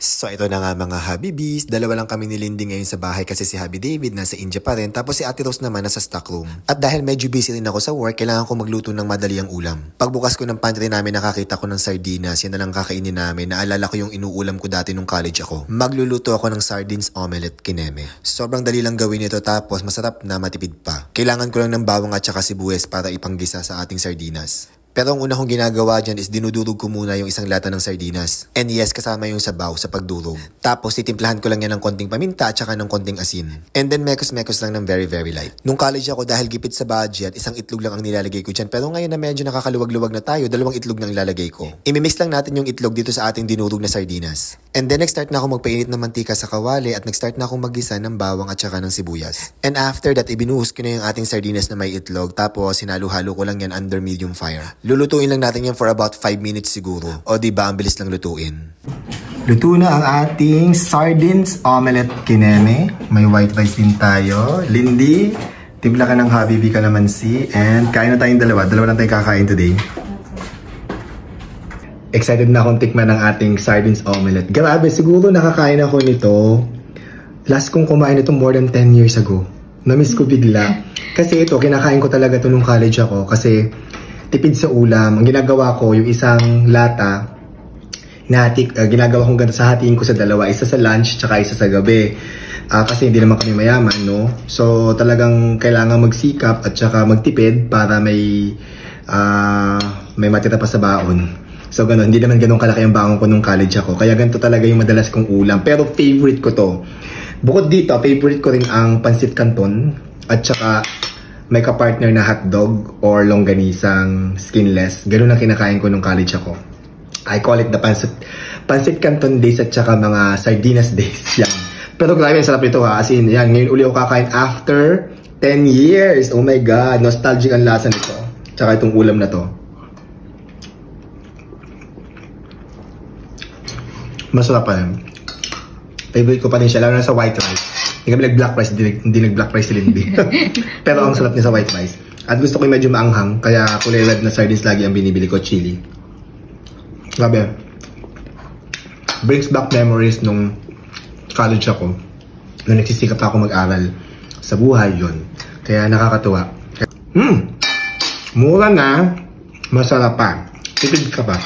So ito na nga mga Habibis, dalawa lang kami ni Lindy ngayon sa bahay kasi si Habi David nasa India pa rin tapos si Ate Rose naman nasa stockroom. At dahil medyo busy rin ako sa work, kailangan ko magluto ng madali ang ulam. Pagbukas ko ng pantry namin nakakita ko ng sardinas, yan na lang kakainin namin. Naalala ko yung inuulam ko dati nung college ako. Magluluto ako ng sardines omelette kineme. Sobrang dali lang gawin ito tapos masarap na matipid pa. Kailangan ko lang ng bawang at saka sibuyas para ipanggisa sa ating sardinas. Pero ang una kong ginagawa dyan is dinudurog ko muna yung isang lata ng sardinas. And yes, kasama yung sabaw sa pagdurog. Tapos titimplahan ko lang yan ng konting paminta at saka ng konting asin. And then mekos-mekos lang ng very light. Nung college ako dahil gipit sa budget, isang itlog lang ang nilalagay ko dyan. Pero ngayon na medyo nakakaluwag-luwag na tayo, 2 itlog na ilalagay ko. Imimix lang natin yung itlog dito sa ating dinurog na sardinas. And then nag-start na ako magpainit ng mantika sa kawali at nag-start na akong maggisa ng bawang at saka ng sibuyas. And after that, ibinuhos ko na yung ating sardinas na may itlog. Tapos hinalo-halo ko lang yan under medium fire. Lulutuin lang natin yan for about 5 minutes siguro. O diba, ang bilis lang lutuin. Luto na ang ating sardines omelette kineme. May white rice din tayo. Lindy, timpla ka ng Habibi Calamansi. And kain na tayong dalawa. Dalawa lang tayong kakain today. Excited na akong tikman ng ating sardines omelette. Grabe, siguro nakakain ako nito. Last kong kumain ito more than 10 years ago. Namiss ko bigla. Kasi ito, kinakain ko talaga ito nung college ako. Kasi tipid sa ulam. Ang ginagawa ko, yung isang lata, ginagawa kong ganito sa hatiin ko sa dalawa. Isa sa lunch, tsaka isa sa gabi. Kasi hindi naman kami mayaman, no? So, talagang kailangan magsikap at tsaka magtipid para may matira pa sa baon. So, gano'n. Hindi naman ganun kalaki ang baon ko nung college ako. Kaya ganito talaga yung madalas kong ulam. Pero favorite ko to. Bukod dito, favorite ko rin ang pansit canton at tsaka may kapartner na hotdog or longganisang skinless. Ganun ang kinakain ko nung college ako. I call it the pansit canton days at saka mga sardinas days. Yan. Pero grabe, ang sarap nito ha. As in, yan, ngayon uli ako kakain after 10 years. Oh my God, nostalgic ang lasa nito. Tsaka itong ulam na to. Masarap pa rin. Favorite ko pa rin siya, lalo na sa white rice. Hindi kami nag-black rice, hindi nag-black rice si Lindy. Pero ang sarap niya sa white rice. At gusto ko yung medyo maanghang, kaya kulay red na sardines lagi ang binibili ko, chili. Grabe. Brings back memories nung college ako. Nung nagsisikap ako mag-aral sa buhay yon. Kaya nakakatuwa. Mura na, masarap pa. Tipid ka pa.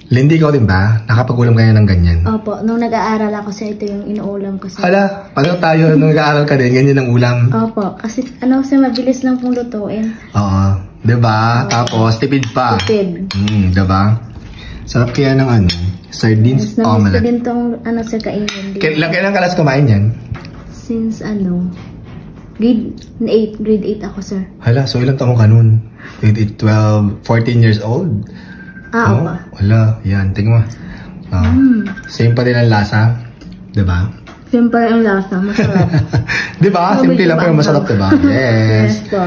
Lindy, ikaw din ba? Nakapag-ulam kayo ng ganyan? Opo, nung nag-aaral ako sir, ito yung inuulam ko sir. Hala, paano tayo nung nag-aaral ka din, ganyan ang ulam? Opo, kasi sir, mabilis lang pong lutuin. Oo, diba? Tapos, tipid pa. Tipid. Diba? Sarap kaya ng sardines omelette. Namiss ko din tong sir, kainin. Kailan ka last kumain yan? Since grade 8 ako sir. Hala, so ilang taong ka nun? Grade 8, 12, 14 years old? Opo. Wala, yan, tingnan mo. Same pa din ang lasa, diba? Siyempre ang lasa, masarap. Diba? Simple lang pero masarap, diba? Yes. Yes po.